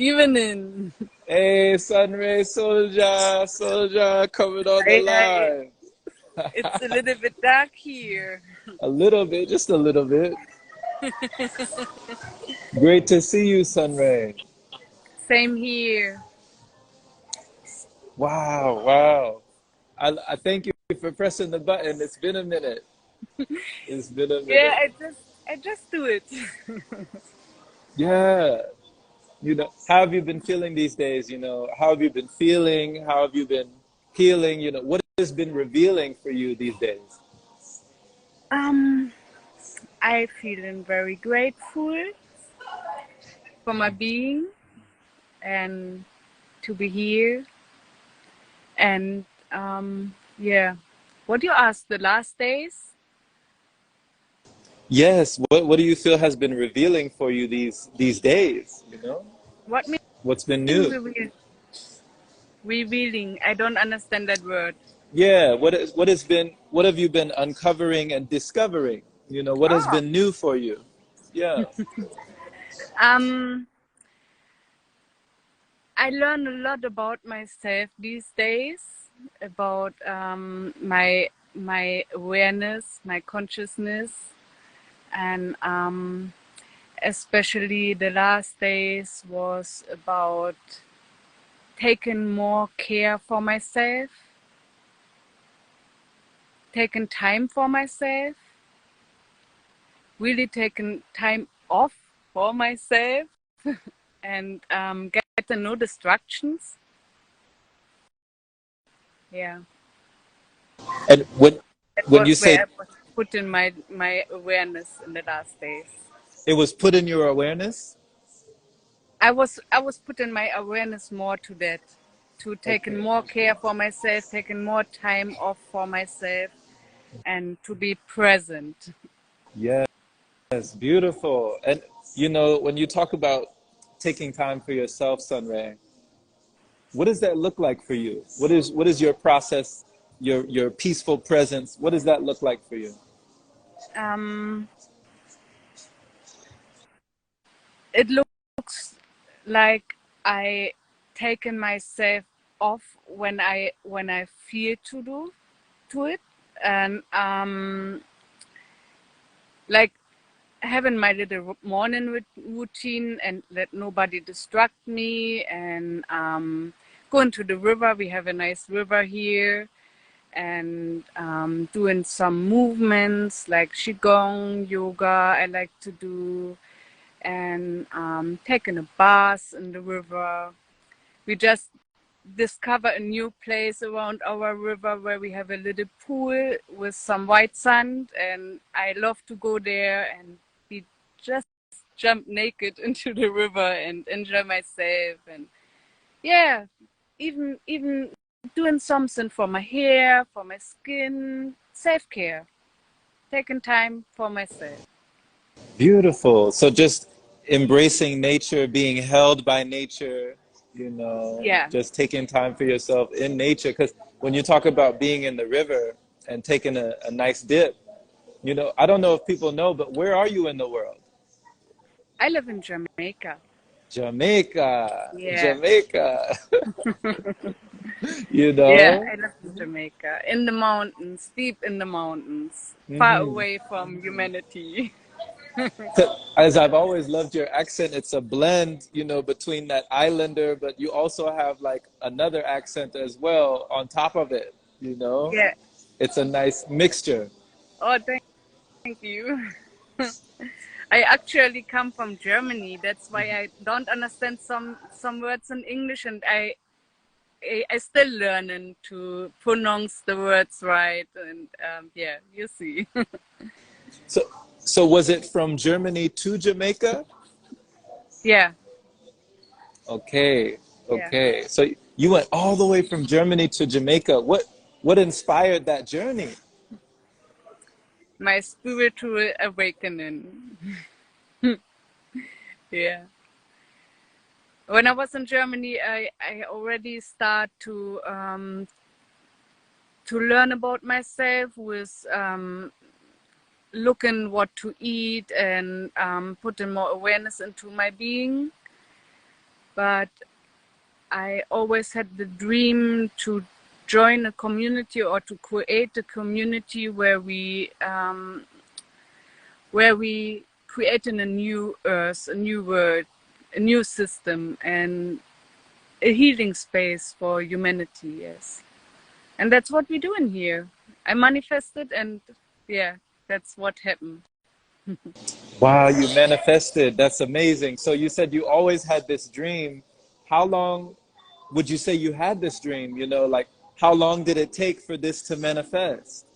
Evening. Hey, Sunray, soldier, coming on the I, line. it's a little bit dark here. A little bit, just a little bit. Great to see you, Sunray. Same here. Wow. I thank you for pressing the button. It's been a minute. It's been a Yeah, minute. I just do it. Yeah. How have you been feeling these days? How have you been feeling? How have you been healing? What has been revealing for you these days? Um, I feeling very grateful for my being and to be here. And yeah, what you asked the last days? Yes. What do you feel has been revealing for you these days? What mean What's been new? revealing? I don't understand that word. Yeah, what have you been uncovering and discovering? What has Oh, been new for you? Yeah. um, I learn a lot about myself these days, about my awareness, my consciousness, and especially the last days was about taking more care for myself, taking time for myself, really taking time off for myself, and get no distractions. Yeah. And That when was you where say I was putting my awareness in the last days. it was put in your awareness? I was putting my awareness more to that, to taking Okay. more care for myself, taking more time off for myself, and to be present. Yes, beautiful. And when you talk about taking time for yourself, Sunray, what does that look like for you? What is your process, your peaceful presence? What does that look like for you? Um, it looks like I taken myself off when I feel to do to it, and like having my little morning routine and let nobody distract me, and going to the river. We have a nice river here, and doing some movements like qigong yoga I like to do, and taking a bath in the river. We just discover a new place around our river where we have a little pool with some white sand, and I love to go there and be just jump naked into the river and enjoy myself. And yeah, even doing something for my hair, for my skin, self-care, taking time for myself. Beautiful. So just embracing nature, being held by nature, Yeah, just taking time for yourself in nature. Because when you talk about being in the river and taking a nice dip, I don't know if people know, but where are you in the world? I live in Jamaica. Yeah. Jamaica, you Yeah, know? I live in Jamaica, in the mountains, deep in the mountains, far hmm away from humanity. As I've always loved your accent, it's a blend, between that islander, but you also have like another accent as well on top of it, you know? Yeah. It's a nice mixture. Oh, thank you. I actually come from Germany. That's why I don't understand some words in English, and I still learning to pronounce the words right. And yeah, you see. So, so was it from Germany to Jamaica? Yeah, Okay, yeah. okay. So you went all the way from Germany to Jamaica. What inspired that journey? My spiritual awakening. Yeah. When I was in Germany, I already start to learn about myself with looking what to eat and putting more awareness into my being. but I always had the dream to join a community or to create a community where we create in a new earth, a new world, a new system, and a healing space for humanity. Yes, and that's what we're doing here. I manifested, and yeah, that's what happened. Wow, you manifested. That's amazing. So you said you always had this dream. How long would you say you had this dream? You know, like how long did it take for this to manifest?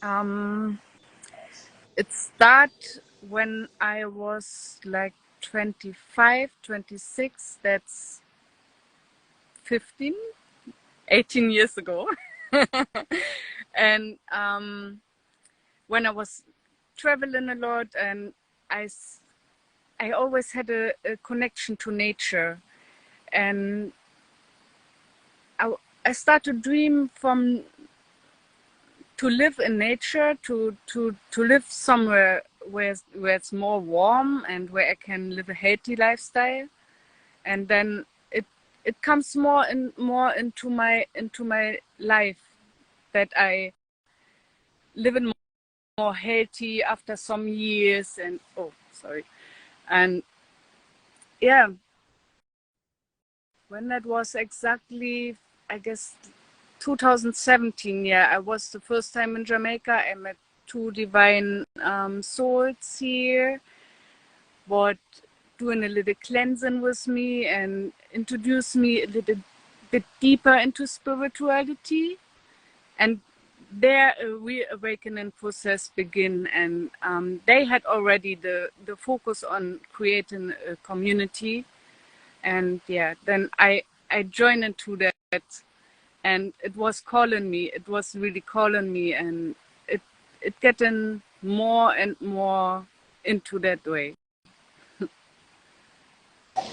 Um, it started when I was like 25, 26. That's 15, 18 years ago. And when I was traveling a lot, and I always had a connection to nature, and I started to dream from to live in nature, to live somewhere where it's more warm and where I can live a healthy lifestyle, and then it comes more into my life that I live in more healthy after some years, and oh sorry, and yeah, when that was exactly, I guess 2017. Yeah, I was the first time in Jamaica. I met two divine souls here, what doing a little cleansing with me and introduced me a little bit deeper into spirituality, and their reawakening process begin. And they had already the focus on creating a community, and yeah, then I joined into that, and it was calling me. It was really calling me, and it getting more and more into that way.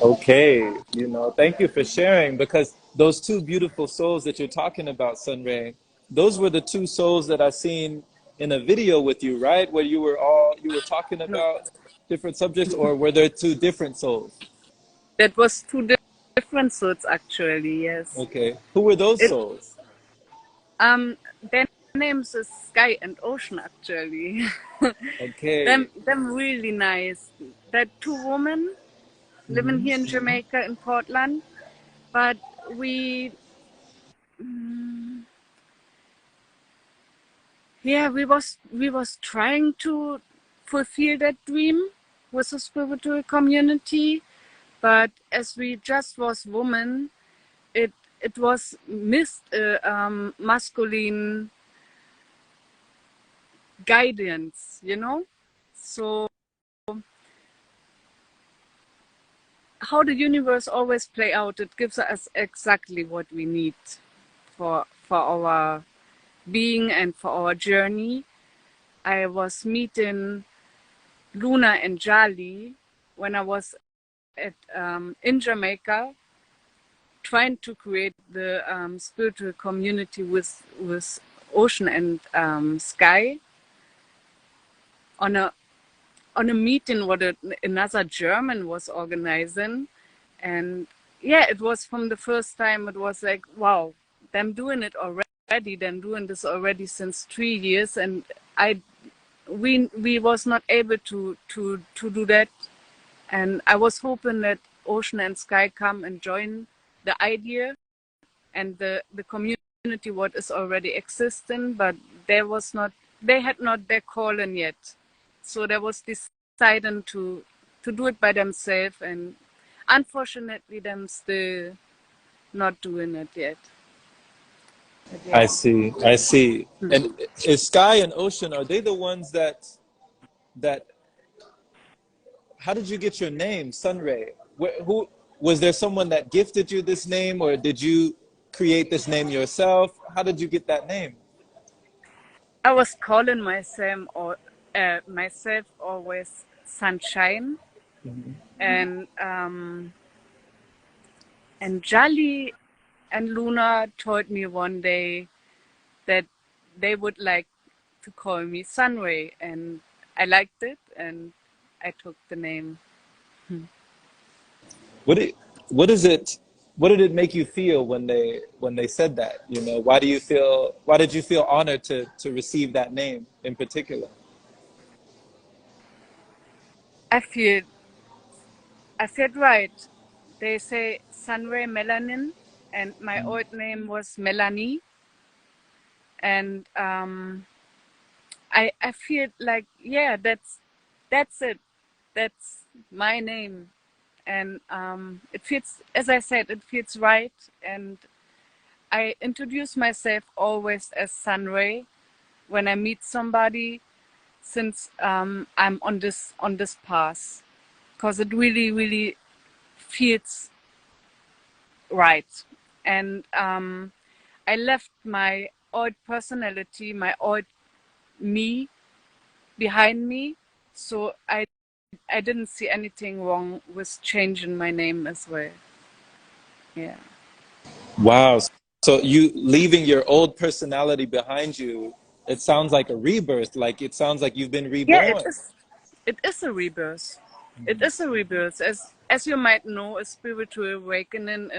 Okay, you know, thank you for sharing because those two beautiful souls that you're talking about, Sunray, those were the two souls that I seen in a video with you, right? Where you were talking No, about different subjects, or were there two different souls? that was two different souls actually. Yes, Okay, who were those it souls? their names is Sky and Ocean actually. Okay. them really nice. That two women living here in Jamaica in Portland, but we yeah, we was trying to fulfill that dream with a spiritual community, but as we just was women, it it was missed masculine guidance, so how the universe always play out, it gives us exactly what we need for our being and for our journey. I was meeting Luna and Jali when I was at in Jamaica, trying to create the spiritual community with Ocean and Sky, on a meeting what another German was organizing, and yeah, it was from the first time. It was like, wow, them doing it already. Them doing this already since 3 years, and we was not able to do that. And I was hoping that Ocean and Sky come and join the idea and the community what is already existing, but they had not their calling yet. So they was deciding to do it by themselves, and unfortunately them still not doing it yet. But I yeah. see. I see. And is Sky and Ocean, are they the ones that how did you get your name, Sunray? Who was there someone that gifted you this name, or did you create this name yourself? How did you get that name? I was calling myself always Sunshine, and Jolly and Luna told me one day that they would like to call me Sunray, and I liked it, and I took the name. What do what is it? What did it make you feel when they said that? You know, why do you feel? Why did you feel honored to receive that name in particular? I feel I feel right. They say Sunray Melanin, and my old name was Melanie, and I feel like, yeah, that's it. That's my name, and it feels, as I said, it feels right. And I introduce myself always as Sunray when I meet somebody, since I'm on this path, because it really feels right. And I left my old personality, my old me behind me, so I didn't see anything wrong with changing my name as well. Yeah. Wow. So you leaving your old personality behind you, it sounds like a rebirth. Like it sounds like you've been Yeah, reborn. it is a rebirth. It is a rebirth. As you might know, a spiritual awakening,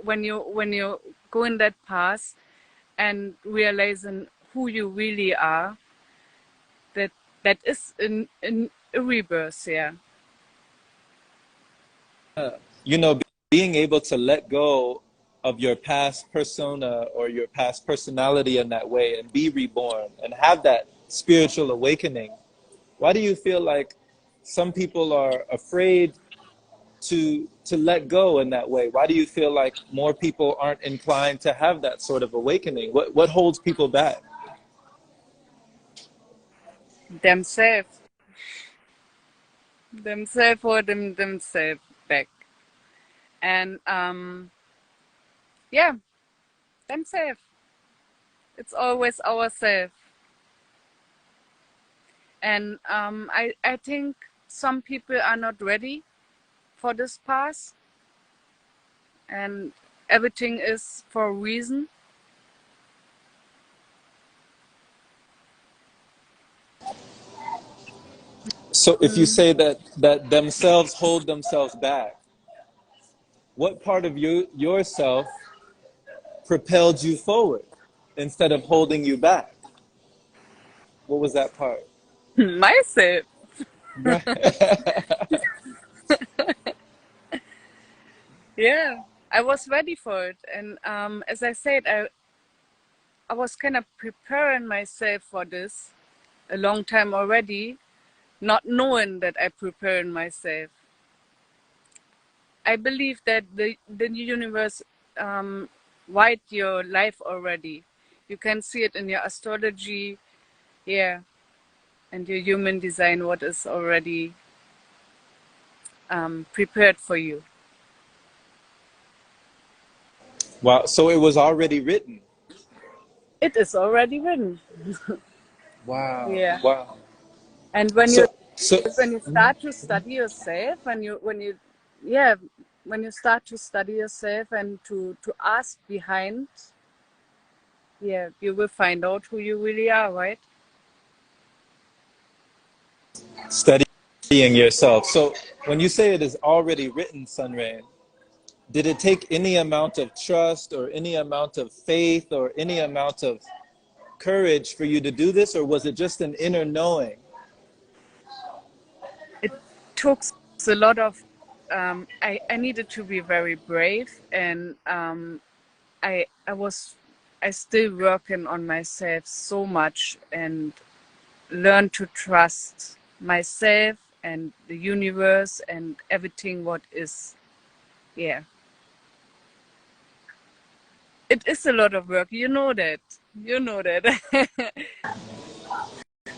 when you go in that path and realizing who you really are, that that is in a rebirth, yeah. You know, being able to let go of your past persona or your past personality in that way and be reborn and have that spiritual awakening. Why do you feel like some people are afraid to let go in that way? Why do you feel like more people aren't inclined to have that sort of awakening? What holds people back? Themselves, themselves or themselves back. And yeah, themselves. It's always ourselves. And I think some people are not ready for this path, and everything is for a reason. So if you say that themselves hold themselves back, what part of yourself propelled you forward instead of holding you back? What was that part? Myself. Right. Yeah, I was ready for it. And as I said, I was kind of preparing myself for this a long time already, not knowing that I prepared myself. I believe that the universe write your life already. You can see it in your astrology, yeah, and your human design, what is already prepared for you. Wow. So it was already written. It is already written. Wow. Yeah. Wow. And So so when you start to study yourself, yeah, when you start to study yourself and to ask behind, yeah, you will find out who you really are, right? studying yourself. So when you say it is already written, Sunray, did it take any amount of trust or any amount of faith or any amount of courage for you to do this, or was it just an inner knowing? It took a lot of I needed to be very brave, and I still working on myself so much, and learn to trust myself and the universe and everything what is. Yeah, it is a lot of work, you know that, you know that.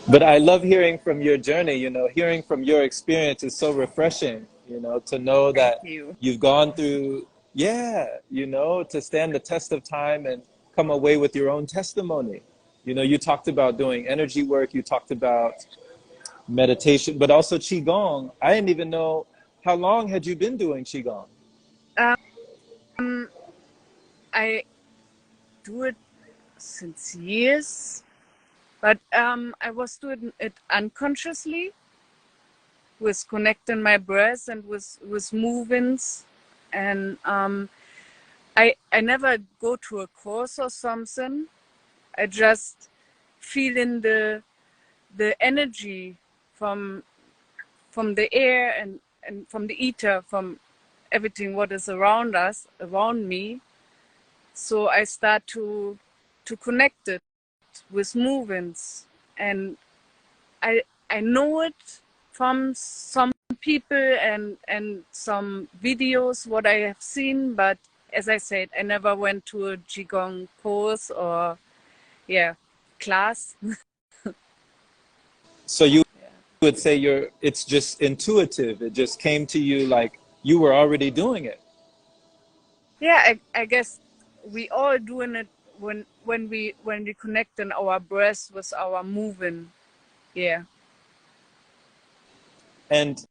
But I love hearing from your journey, you know, hearing from your experience is so refreshing, you know, to know Thank that you. you've gone through, yeah, you know, to stand the test of time and come away with your own testimony. You know, you talked about doing energy work, you talked about meditation, but also Qigong. I didn't even know, how long had you been doing Qigong? um I do it since years, but I was doing it unconsciously, with connecting my breath and with movements. And I never go to a course or something. I just feel in the energy from the air and from the ether, from everything what is around us, around me. So I start to connect it with movements, and I know it from some people and some videos what I have seen, but as I said, I never went to a qigong course or class. So you would say it's just intuitive. It just came to you like you were already doing it. Yeah, I guess we all doing it when we connect in our breath with our moving. Yeah. And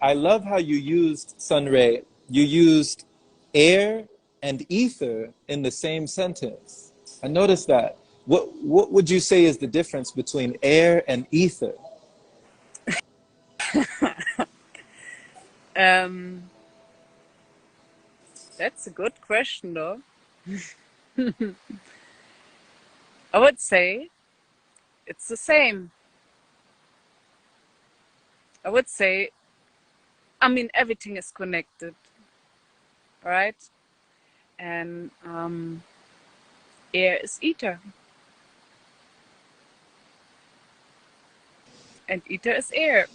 I love how you used Sunray. You used air and ether in the same sentence. I noticed that. What would you say is the difference between air and ether? Um, that's a good question, though. I would say it's the same. I would say, I mean, everything is connected, right? And air is ether, and ether is air.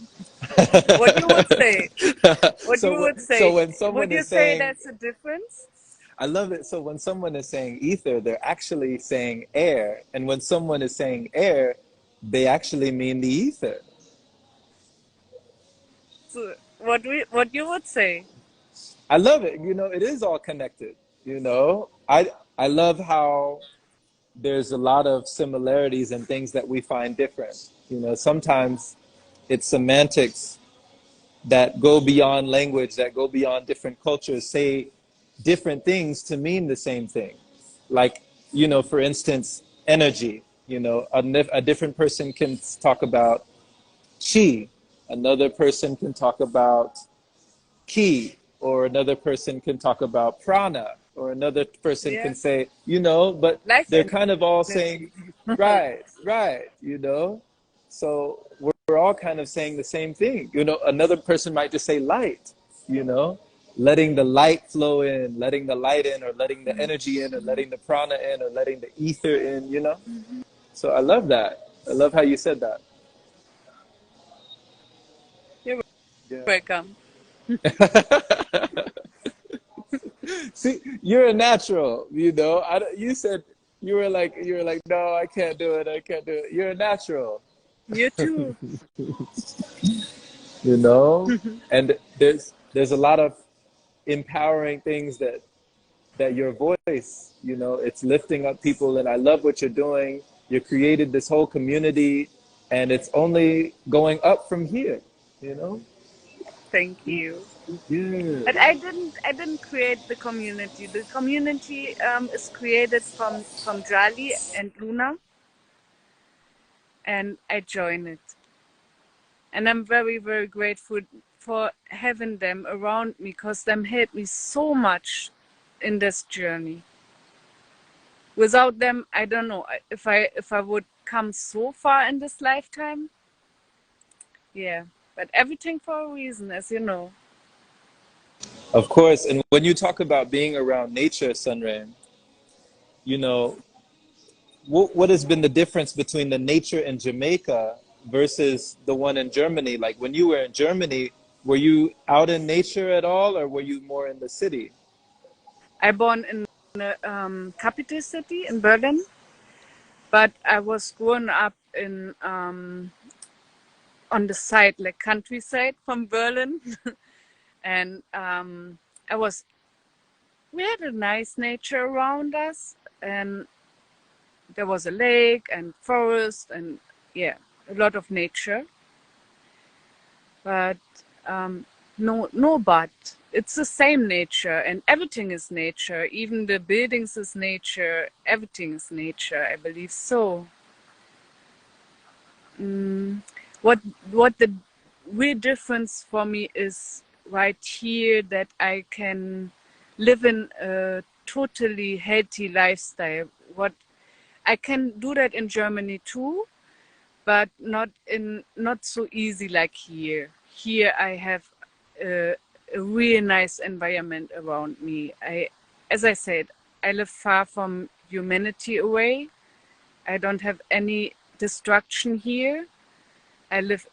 What you would say? What you would So say? when Would someone you is say saying, that's a difference? I love it. So when someone is saying ether, they're actually saying air. And when someone is saying air, they actually mean the ether. So what you would say? I love it. It is all connected. I love how there's a lot of similarities and things that we find different. Sometimes it's semantics that go beyond language, that go beyond different cultures, say different things to mean the same thing. Like, for instance, energy. A different person can talk about chi, another person can talk about ki, or another person can talk about prana, or another person Yeah, can say, but life they're kind of all saying, energy. right. So we're all kind of saying the same thing. Another person might just say light, you know, letting the light flow in, letting the light in, or letting the energy in, or letting the prana in, or letting the ether in. So I love that. I love how you said that. You're Yeah. welcome. See, you're a natural. You said you were like, no, I can't do it. I can't do it. You're a natural. You too. You know, and there's a lot of empowering things that your voice. It's lifting up people, and I love what you're doing. You created this whole community, and it's only going up from here. You know. Thank you. Yeah. But I didn't create the community. The community is created from Jali and Luna, and I join it. And I'm very, very grateful for having them around me, because them helped me so much in this journey. Without them, I don't know if I would come so far in this lifetime. Yeah, but everything for a reason, as you know. Of course, and when you talk about being around nature, Sunray, you know, what has been the difference between the nature in Jamaica versus the one in Germany? Like when you were in Germany, were you out in nature at all, or were you more in the city? I born in the capital city in Berlin, but I was growing up in on the side, like countryside from Berlin, and I was we had a nice nature around us, and there was a lake and forest and yeah, a lot of nature. But no, but it's the same nature, and everything is nature. Even the buildings is nature. Everything is nature. I believe so. Mm, what what the real difference for me is right here that I can live in a totally healthy lifestyle. What I can do that in Germany too, but not so easy like here. Here I have a really nice environment around me. As I said, I live far from humanity away. I don't have any destruction here. I live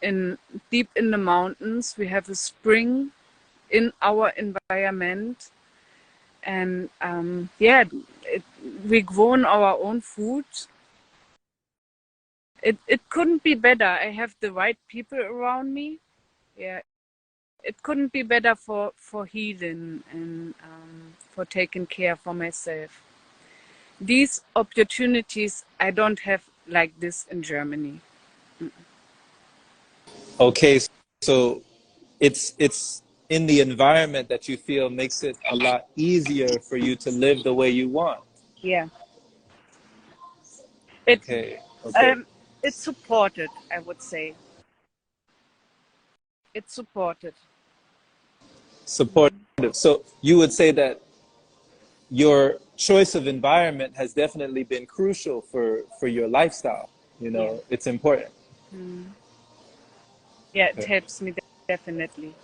deep in the mountains. We have a spring in our environment, and yeah, we grow our own food. It couldn't be better. I have the right people around me. Yeah, it couldn't be better for healing and for taking care for myself. These opportunities I don't have like this in Germany. Okay, so it's in the environment that you feel makes it a lot easier for you to live the way you want. Yeah, it Okay, okay. um, it's supported. I would say it's supported. Supportive. So you would say that your choice of environment has definitely been crucial for your lifestyle. You Yeah, know, it's important. yeah, it Okay. helps me definitely.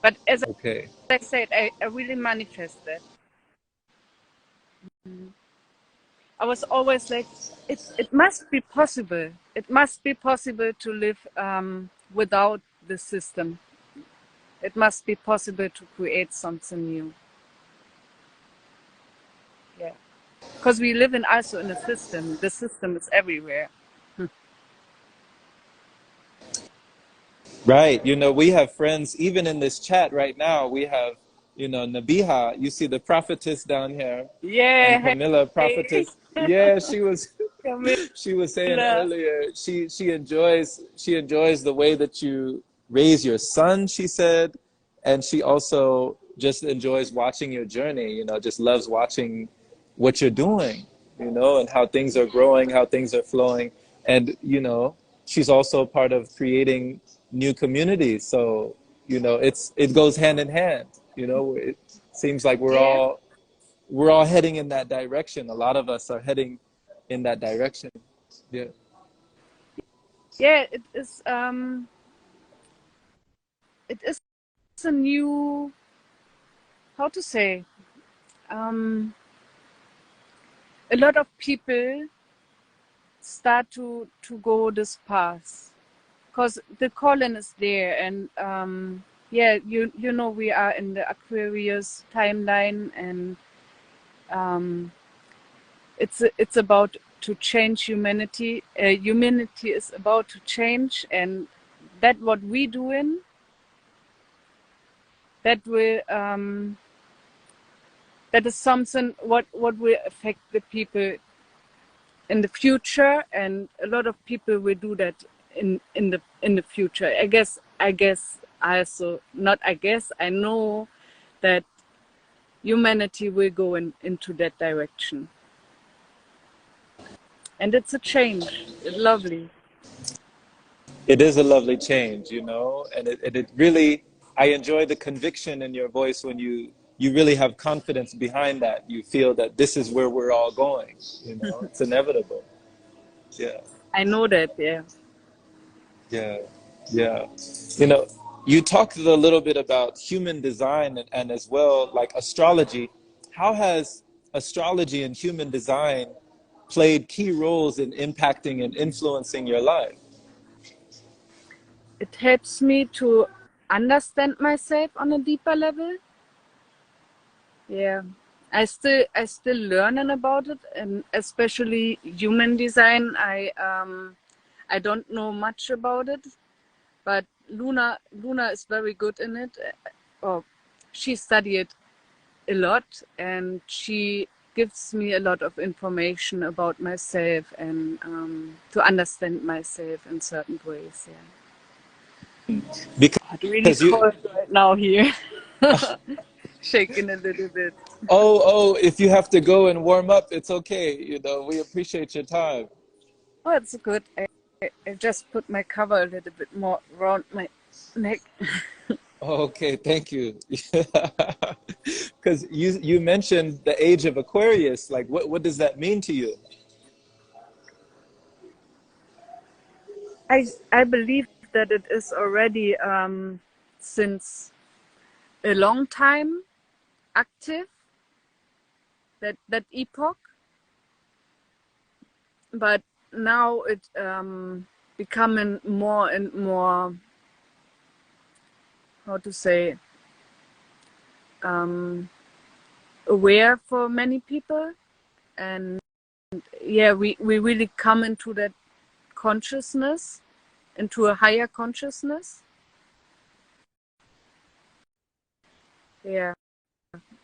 But as Okay. I said, I really manifest that. I was always like, it must be possible. It must be possible to live without the system. It must be possible to create something new. Yeah, because we live also in a system. The system is everywhere. Right. You know, we have friends, even in this chat right now, we have, you know, Nabiha, you see the prophetess down here, and Yeah, Camilla, hey, prophetess. Yeah, she was Camilla. she was saying earlier, she enjoys the way that you raise your son, she said, and she also just enjoys watching your journey, you know, just loves watching what you're doing, you know, and how things are growing, how things are flowing. And, you know, she's also part of creating new communities. So, you know, it goes hand in hand, you know, it seems like we're Yeah, all we're all heading in that direction. A lot of us are heading in that direction. Yeah. yeah. It is a new, how to say, um, a lot of people start to go this path because the calling is there, and yeah, you know, we are in the Aquarius timeline, and um, it's about to change humanity. Humanity is about to change, and that what we doing, that will that is something what will affect the people in the future, and a lot of people will do that in the future. I guess also not. I guess I know that humanity will go into that direction, and it's a change. It's lovely. It is a lovely change, you know, and it really, I enjoy the conviction in your voice when you really have confidence behind that. You feel that this is where we're all going, you know, it's inevitable. Yeah. I know that. Yeah. Yeah, yeah. You know, you talked a little bit about human design and as well like astrology. How has astrology and human design played key roles in impacting and influencing your life? It helps me to understand myself on a deeper level. Yeah. I still learning about it, and especially human design. I don't know much about it, but Luna is very good in it. Oh, she studied a lot, and she gives me a lot of information about myself, and to understand myself in certain ways. Yeah. God, really Because you, cold right now here. Shaking a little bit. oh, if you have to go and warm up, it's okay. You know, we appreciate your time. Oh, it's good. I just put my cover a little bit more around my neck. Okay, thank you. Because you mentioned the age of Aquarius. Like, what does that mean to you? I believe that it is already since a long time active, that epoch, but now it becoming more and more, how to say, um, aware for many people. And yeah, we really come into that consciousness, into a higher consciousness. Yeah,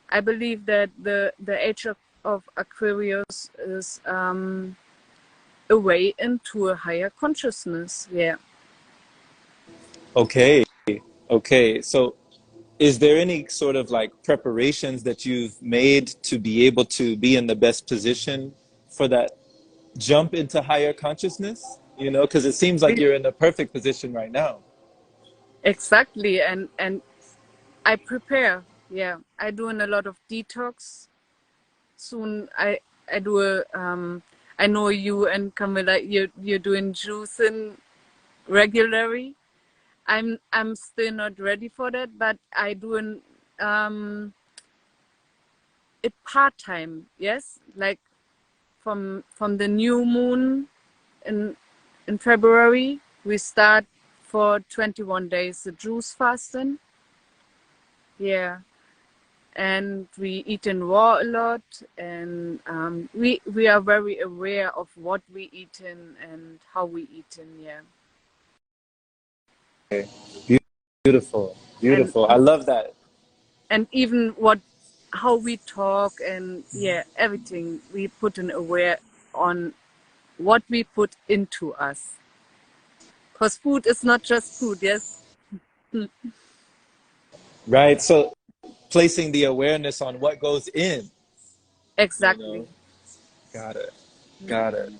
I believe that the age of Aquarius is a way into a higher consciousness. Yeah. Okay, okay. So, is there any sort of like preparations that you've made to be able to be in the best position for that jump into higher consciousness? You know, because it seems like We, you're in the perfect position right now. exactly, and I prepare. Yeah, I doing a lot of detox. Soon I do a I know you and Camilla, you're doing juicing regularly. I'm still not ready for that, but I doing it part time. Yes, like from the new moon in February, we start for 21 days the juice fasting. Yeah, and we eat in raw a lot, and we are very aware of what we eat in and how we eat in. Yeah, Okay. Beautiful, and beautiful. I love that. even what how we talk, and yeah, everything we put in aware on what we put into us, because food is not just food. Yes. Right. So, placing the awareness on what goes in, you Exactly. know. Got it. Got it.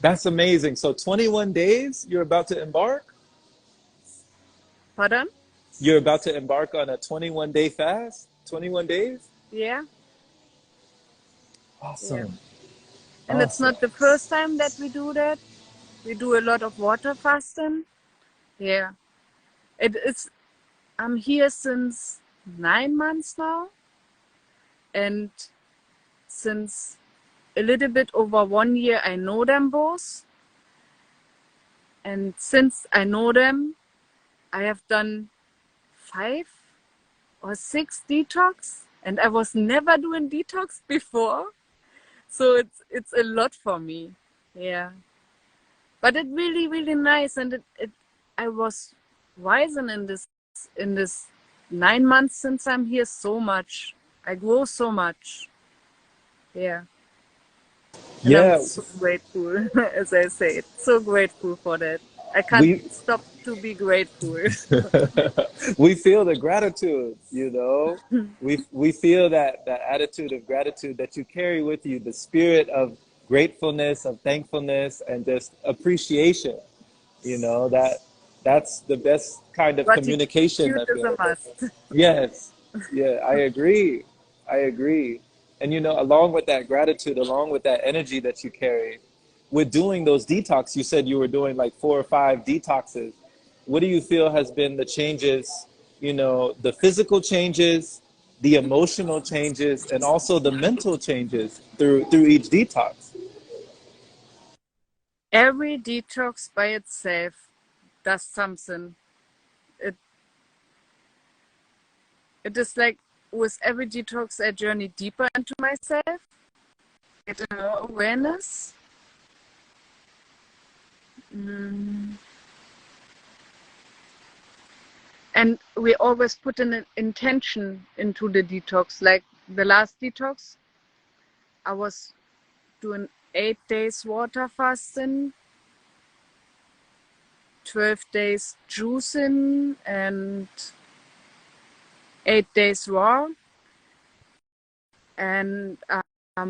That's amazing. So 21 days you're about to embark? Pardon? You're about to embark on a 21-day fast? 21 days? Yeah, yeah. Awesome. And it's Awesome. not the first time that we do that. We do a lot of water fasting. Yeah. It is I'm here since 9 months now, and since a little bit over 1 year I know them both. And since I know them, I have done 5 or 6 detox, and I was never doing detox before. So it's a lot for me. Yeah. But it really, really nice, and it I was rising in this 9 months since I'm here so much. I grow so much. Yeah. And I'm Yeah, so grateful, as I said. So grateful for that. I can't we stop to be grateful. we feel the gratitude, you know. We feel that attitude of gratitude that you carry with you, the spirit of gratefulness, of thankfulness, and just appreciation. You know that's the best kind of Gratitude communication. I is a feel. must. Yes, yeah, I agree. I agree. And you know, along with that gratitude, along with that energy that you carry, with doing those detox, you said you were doing like 4 or 5 detoxes. What do you feel has been the changes, you know, the physical changes, the emotional changes, and also the mental changes through each detox? Every detox by itself does something. It it is like with every detox I journey deeper into myself, get more awareness. Mm. And we always put an intention into the detox. Like the last detox, I was doing 8 days water fasting, 12 days juicing, and 8 days raw. And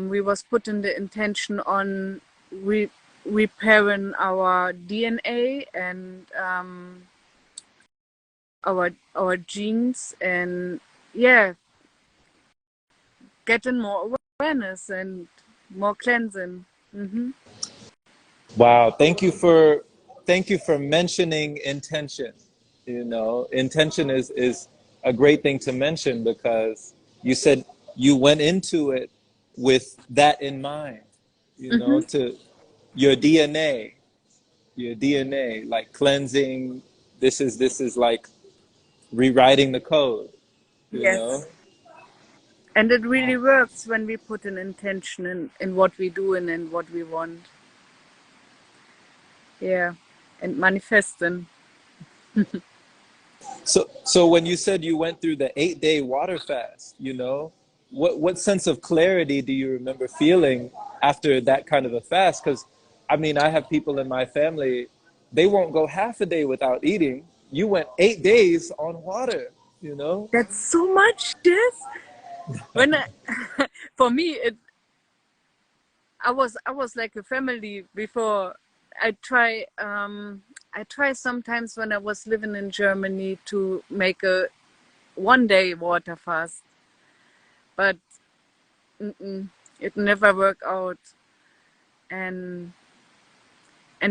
we was putting the intention on repairing our DNA and our genes, and yeah, getting more awareness and more cleansing. Hmm. Wow, thank you for mentioning intention. You know, intention is a great thing to mention because you said you went into it with that in mind, you know, Hmm. to your DNA, your DNA, like cleansing, this is like rewriting the code, you know? Yes. And it really works when we put an intention in what we do and in what we want. Yeah. And manifesting. So when you said you went through the 8-day water fast, you know, what sense of clarity do you remember feeling after that kind of a fast? Because I mean, I have people in my family, they won't go half a day without eating. You went 8 days on water, you know? That's so much, yes. When for me, I was like a family before. I try I try sometimes when I was living in Germany to make a 1 day water fast, but it never worked out. And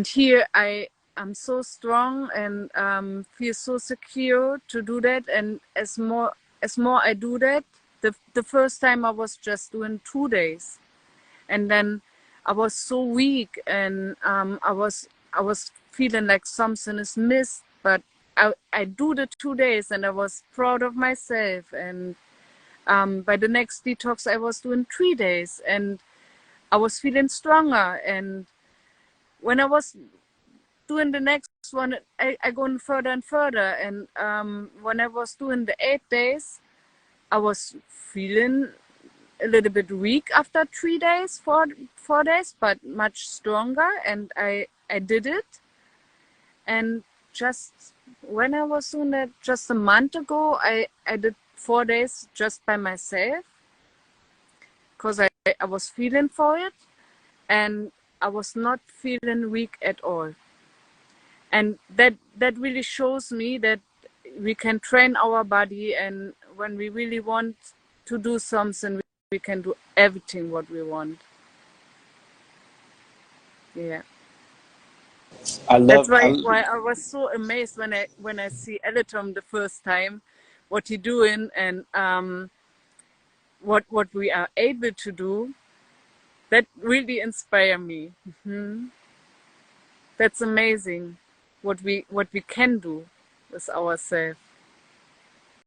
here I am so strong and feel so secure to do that. And as more I do that, the first time I was just doing 2 days, and then I was so weak, and I was feeling like something is missed. But I do the 2 days, and I was proud of myself. And by the next detox, I was doing 3 days, and I was feeling stronger. And when I was doing the next one, I going further and further. And when I was doing the 8 days, I was feeling a little bit weak after 3 days, 4 days, but much stronger. And I did it. And just when I was doing that just a month ago, I did 4 days just by myself because I was feeling for it, and I was not feeling weak at all. And that really shows me that we can train our body, and when we really want to do something, we can do everything what we want. Yeah. I That's love why I was so amazed when I see Elitom the first time, what he doing, and what we are able to do. That really inspire me. That's amazing what we can do with ourselves.